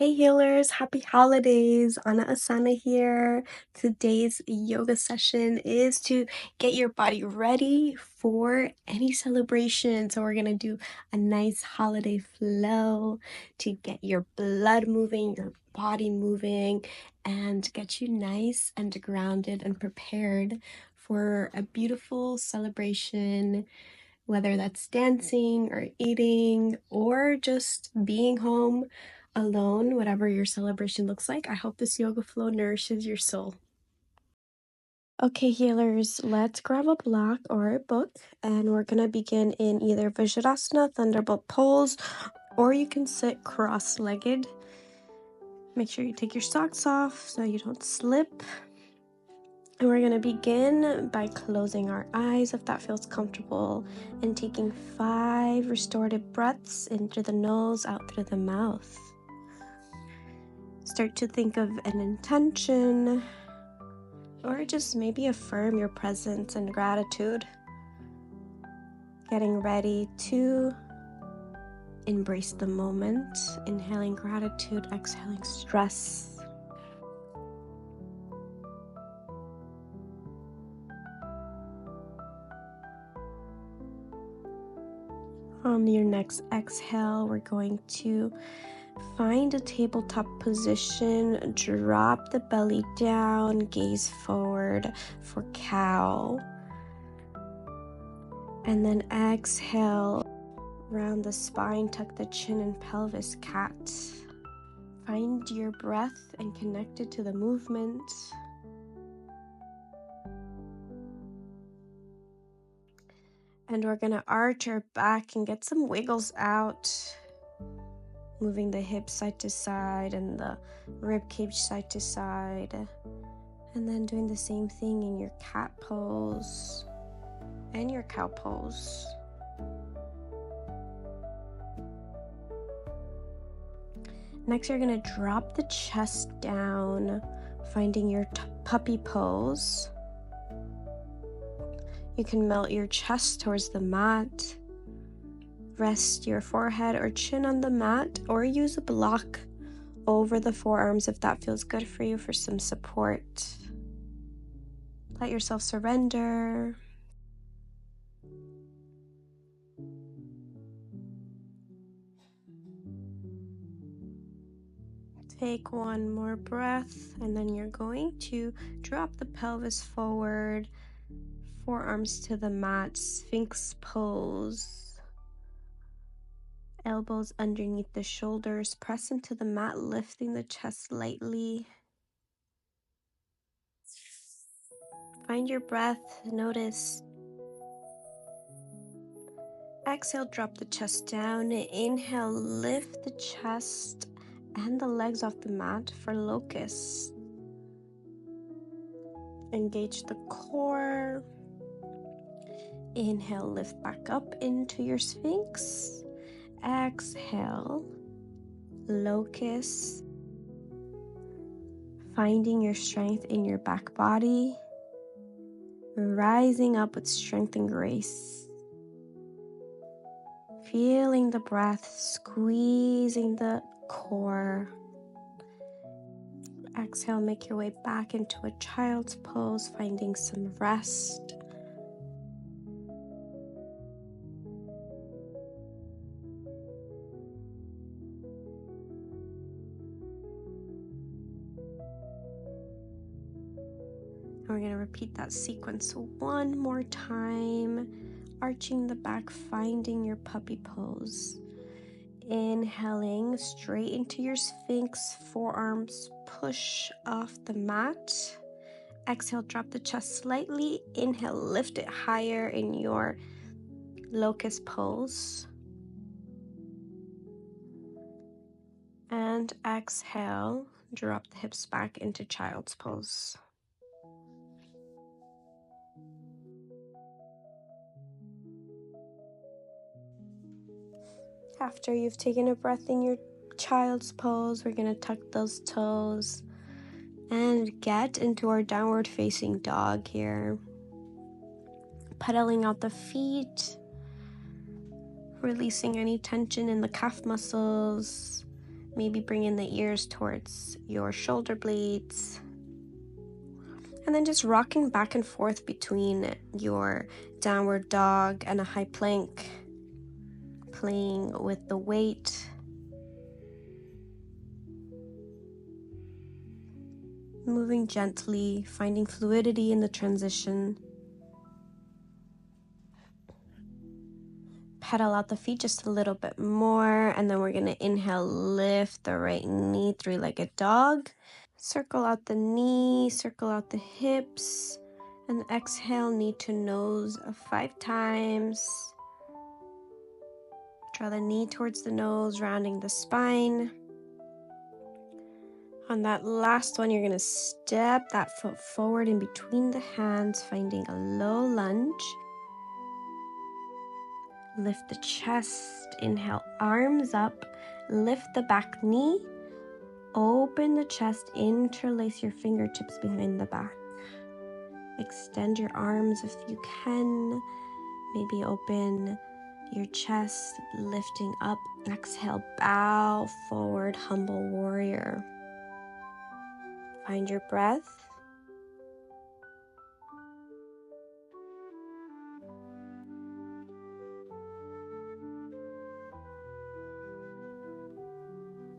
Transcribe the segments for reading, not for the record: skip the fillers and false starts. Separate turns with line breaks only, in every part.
Hey healers, happy holidays. Anna Asana here. Today's yoga session is to get your body ready for any celebration. So we're going to do a nice holiday flow to get your blood moving, your body moving, and get you nice and grounded and prepared for a beautiful celebration, whether that's dancing or eating or just being home alone, whatever your celebration looks like. I hope this yoga flow nourishes your soul. Okay, healers, let's grab a block or a book, and we're going to begin in either Vajrasana, Thunderbolt pose, or you can sit cross-legged. Make sure you take your socks off so you don't slip. And we're going to begin by closing our eyes if that feels comfortable and taking 5 restorative breaths into the nose, out through the mouth. Start to think of an intention or just maybe affirm your presence and gratitude. Getting ready to embrace the moment, inhaling gratitude, exhaling stress. On your next exhale, we're going to find a tabletop position, drop the belly down, gaze forward for cow. And then exhale, round the spine, tuck the chin and pelvis, cat. Find your breath and connect it to the movement. And we're gonna arch our back and get some wiggles out. Moving the hips side to side and the rib cage side to side. And then doing the same thing in your cat pose and your cow pose. Next, you're going to drop the chest down, finding your puppy pose. You can melt your chest towards the mat. Rest your forehead or chin on the mat, or use a block over the forearms if that feels good for you for some support. Let yourself surrender. Take one more breath, and then you're going to drop the pelvis forward, forearms to the mat, Sphinx pose. Elbows underneath the shoulders, press into the mat, lifting the chest lightly. Find your breath, notice. Exhale, drop the chest down. Inhale, lift the chest and the legs off the mat for locust. Engage the core. Inhale, lift back up into your Sphinx. Exhale, locust. Finding your strength in your back body. Rising up with strength and grace. Feeling the breath, squeezing the core. Exhale, make your way back into a child's pose, finding some rest. And we're going to repeat that sequence one more time. Arching the back, finding your puppy pose. Inhaling straight into your Sphinx, forearms push off the mat. Exhale, drop the chest slightly. Inhale, lift it higher in your locust pose. And exhale, drop the hips back into child's pose. After you've taken a breath in your child's pose, we're going to tuck those toes and get into our downward facing dog here. Pedaling out the feet, releasing any tension in the calf muscles, Maybe bringing the ears towards your shoulder blades. And then just rocking back and forth between your downward dog and a high plank, playing with the weight. Moving gently, finding fluidity in the transition. Pedal out the feet just a little bit more, and then we're going to inhale, lift the right knee, three-legged dog. Circle out the knee, circle out the hips, and exhale, knee to nose 5 times. Draw the knee towards the nose, rounding the spine. On that last one, you're going to step that foot forward in between the hands, finding a low lunge. Lift the chest, inhale, arms up, lift the back knee, open the chest, interlace your fingertips behind the back. Extend your arms if you can, maybe open your chest, lifting up, exhale, bow forward, humble warrior. Find your breath.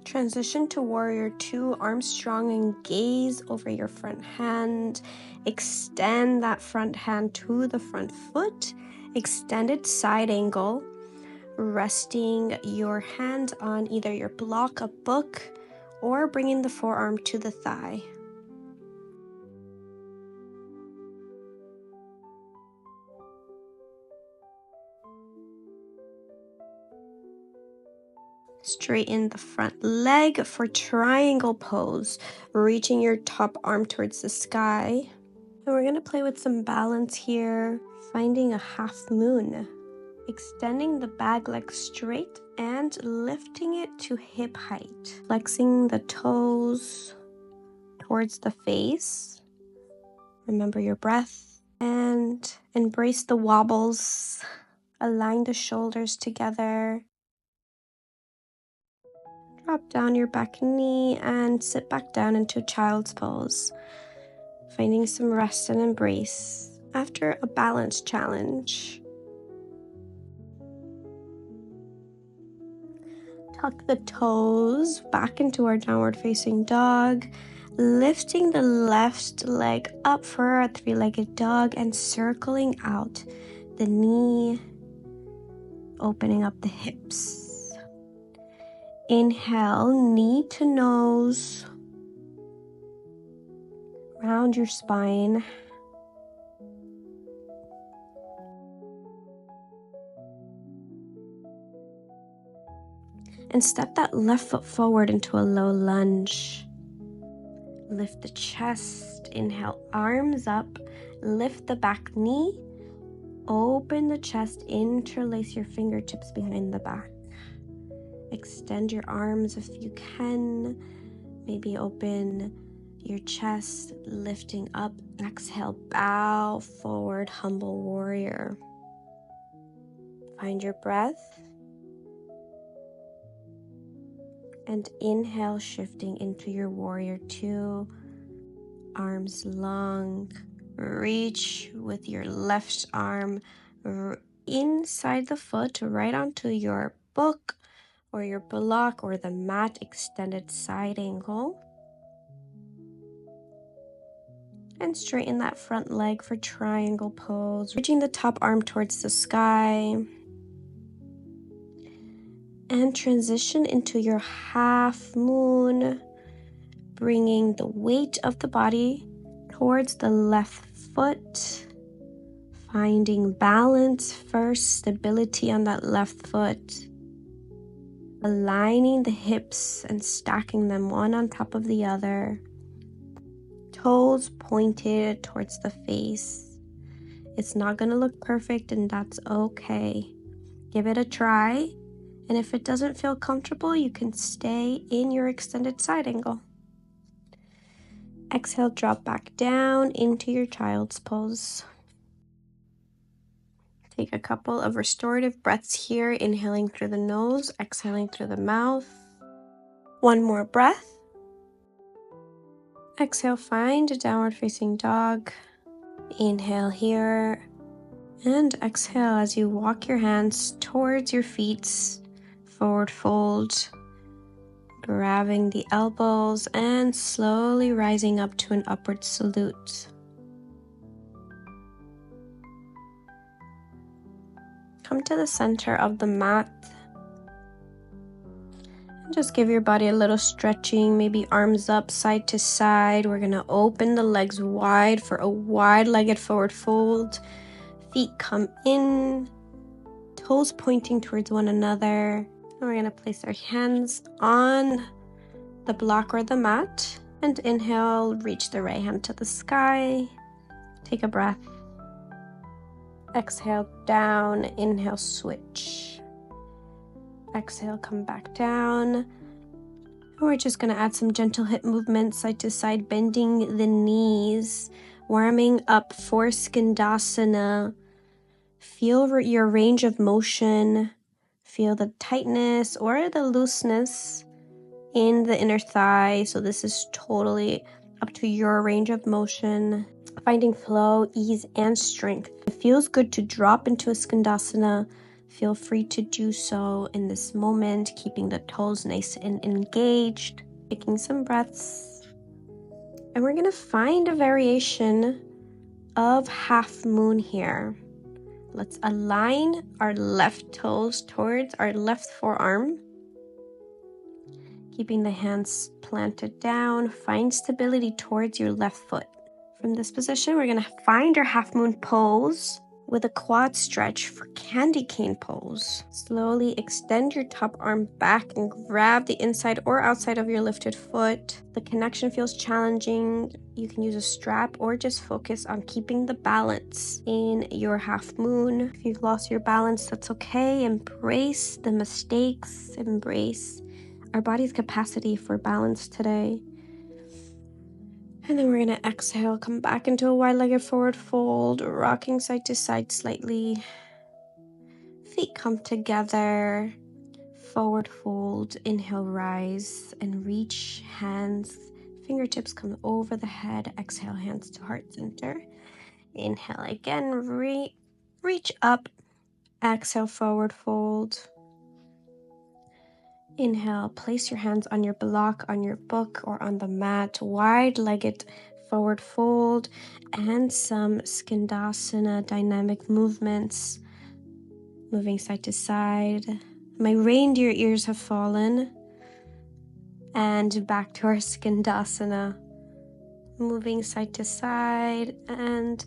Transition to warrior 2, arms strong and gaze over your front hand. Extend that front hand to the front foot. Extended side angle, resting your hand on either your block, a book, or bringing the forearm to the thigh. Straighten the front leg for triangle pose, reaching your top arm towards the sky. And we're going to play with some balance here, finding a half moon. Extending the back leg straight and lifting it to hip height. Flexing the toes towards the face. Remember your breath and embrace the wobbles. Align the shoulders together. Drop down your back knee and sit back down into child's pose. Finding some rest and embrace after a balance challenge. Tuck the toes back into our downward facing dog. Lifting the left leg up for a 3-legged dog and circling out the knee, opening up the hips. Inhale, knee to nose. Round your spine. And step that left foot forward into a low lunge. Lift the chest, inhale, arms up, lift the back knee, open the chest, interlace your fingertips behind the back. Extend your arms if you can, maybe open your chest, lifting up, exhale, bow forward, humble warrior. Find your breath. And inhale, shifting into your warrior 2. Arms long. Reach with your left arm inside the foot, right onto your book or your block or the mat, extended side angle. And straighten that front leg for triangle pose, reaching the top arm towards the sky. And transition into your half moon, bringing the weight of the body towards the left foot, finding balance first, stability on that left foot, aligning the hips and stacking them one on top of the other, toes pointed towards the face. It's not going to look perfect, and that's okay. Give it a try. And if it doesn't feel comfortable, you can stay in your extended side angle. Exhale, drop back down into your child's pose. Take a couple of restorative breaths here, inhaling through the nose, exhaling through the mouth. One more breath. Exhale, find a downward facing dog. Inhale here. And exhale as you walk your hands towards your feet. Forward fold. Grabbing the elbows and slowly rising up to an upward salute. Come to the center of the mat. And just give your body a little stretching, maybe arms up side to side. We're going to open the legs wide for a wide-legged forward fold. Feet come in, toes pointing towards one another. And we're going to place our hands on the block or the mat. And inhale, reach the right hand to the sky. Take a breath. Exhale, down. Inhale, switch. Exhale, come back down. And we're just going to add some gentle hip movements, side to side, bending the knees, warming up for Skandasana. Feel your range of motion. Feel the tightness or the looseness in the inner thigh. So this is totally up to your range of motion. Finding flow, ease, and strength. It feels good to drop into a Skandasana. Feel free to do so in this moment, keeping the toes nice and engaged. Taking some breaths. And we're going to find a variation of half moon here. Let's align our left toes towards our left forearm. Keeping the hands planted down. Find stability towards your left foot. From this position, we're going to find our half moon pose with a quad stretch for candy cane pose. Slowly extend your top arm back and grab the inside or outside of your lifted foot. The connection feels challenging. You can use a strap or just focus on keeping the balance in your half moon. If you've lost your balance, that's okay. Embrace the mistakes. Embrace our body's capacity for balance today. And then we're going to exhale, come back into a wide-legged forward fold, rocking side to side slightly. Feet come together, forward fold, inhale, rise, and reach hands. Fingertips come over the head, exhale, hands to heart center. Inhale again, reach up, exhale, forward fold. Inhale, place your hands on your block, on your book, or on the mat, wide-legged forward fold, and some Skandasana dynamic movements, moving side to side. My reindeer ears have fallen, and back to our Skandasana, moving side to side, and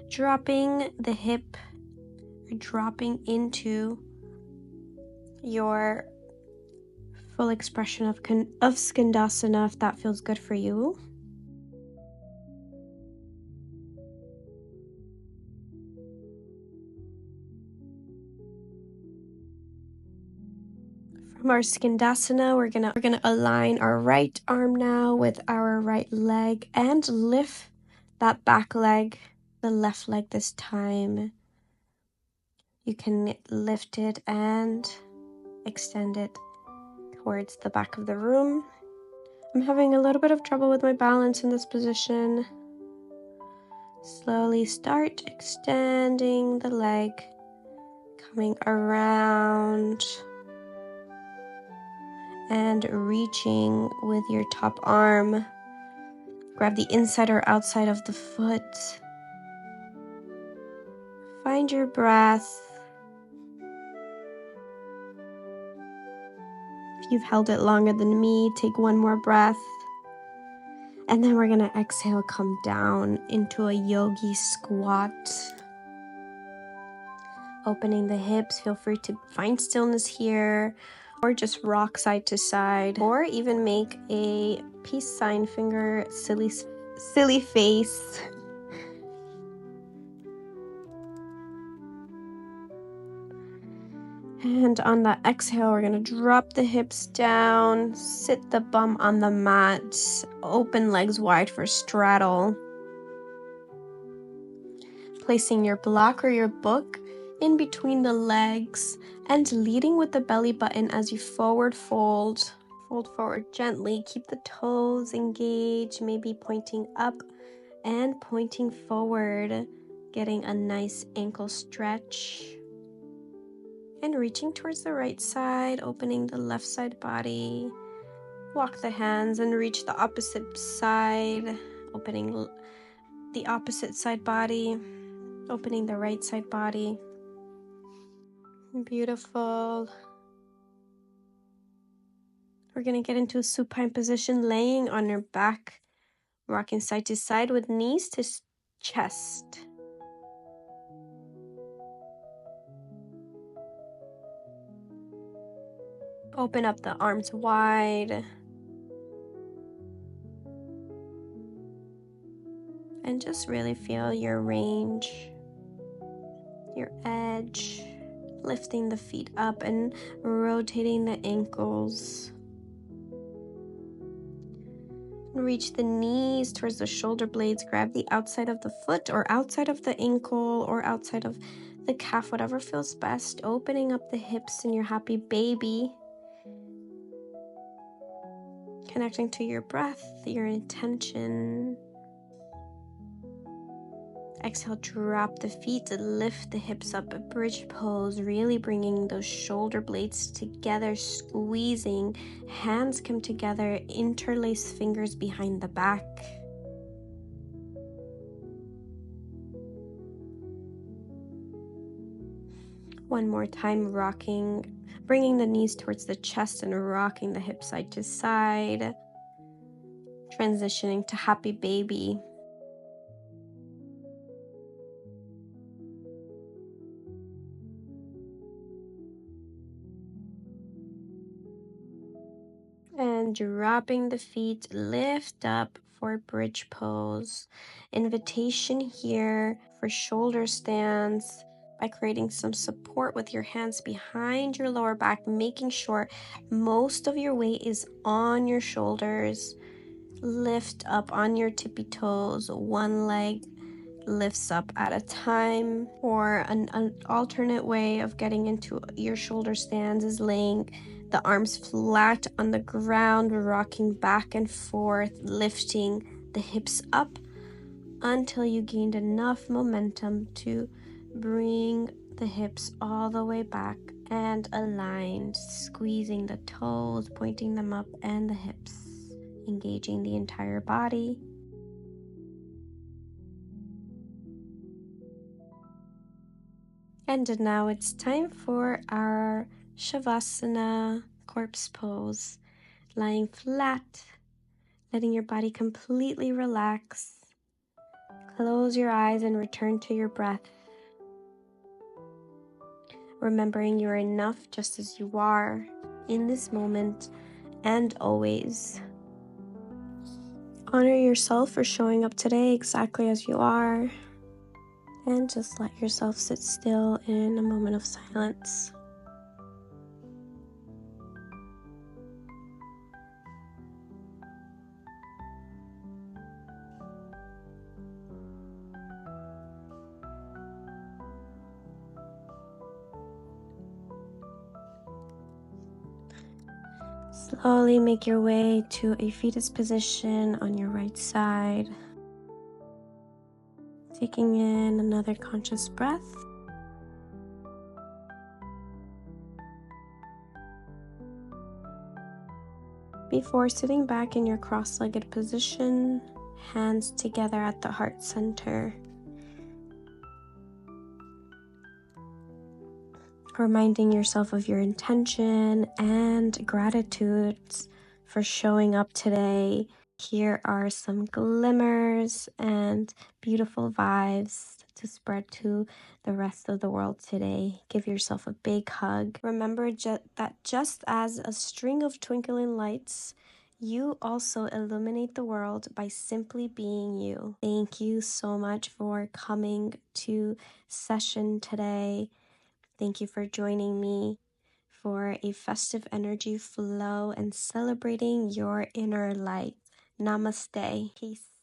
dropping the hip, dropping into your full expression of Skandasana if that feels good for you. From our Skandasana, we're gonna align our right arm now with our right leg and lift that back leg, the left leg this time. You can lift it and extend it towards the back of the room. I'm having a little bit of trouble with my balance in this position. Slowly start extending the leg, coming around and reaching with your top arm. Grab the inside or outside of the foot. Find your breath. If you've held it longer than me, take one more breath. And then we're gonna exhale, come down into a yogi squat. Opening the hips, feel free to find stillness here, or just rock side to side, or even make a peace sign finger, silly face. And on the exhale, we're gonna drop the hips down, sit the bum on the mat, open legs wide for straddle. Placing your block or your book in between the legs and leading with the belly button as you forward fold. Fold forward gently. Keep the toes engaged, maybe pointing up and pointing forward, getting a nice ankle stretch. And reaching towards the right side, opening the left side body. Walk the hands and reach the opposite side, opening the opposite side body, opening the right side body. Beautiful. We're going to get into a supine position, laying on your back, rocking side to side with knees to chest. Open up the arms wide. And just really feel your range, your edge, lifting the feet up and rotating the ankles. Reach the knees towards the shoulder blades. Grab the outside of the foot or outside of the ankle or outside of the calf, whatever feels best. Opening up the hips in your happy baby. Connecting to your breath, your intention. Exhale, drop the feet, lift the hips up, a bridge pose, really bringing those shoulder blades together, squeezing. Hands come together, interlace fingers behind the back. One more time, rocking, bringing the knees towards the chest and rocking the hips side to side. Transitioning to happy baby. And dropping the feet, lift up for bridge pose. Invitation here for shoulder stands by creating some support with your hands behind your lower back, making sure most of your weight is on your shoulders. Lift up on your tippy toes, one leg lifts up at a time. Or an alternate way of getting into your shoulder stands is laying the arms flat on the ground, rocking back and forth, lifting the hips up until you gained enough momentum to bring the hips all the way back and aligned, squeezing the toes, pointing them up, and the hips, engaging the entire body. And now it's time for our Shavasana corpse pose. Lying flat, letting your body completely relax. Close your eyes and return to your breath. Remembering you are enough just as you are in this moment and always. Honor yourself for showing up today exactly as you are. And just let yourself sit still in a moment of silence. Slowly make your way to a fetus position on your right side. Taking in another conscious breath. Before sitting back in your cross-legged position, hands together at the heart center. Reminding yourself of your intention and gratitudes for showing up today. Here are some glimmers and beautiful vibes to spread to the rest of the world today. Give yourself a big hug. Remember that just as a string of twinkling lights, you also illuminate the world by simply being you. Thank you so much for coming to session today. Thank you for joining me for a festive energy flow and celebrating your inner light. Namaste. Peace.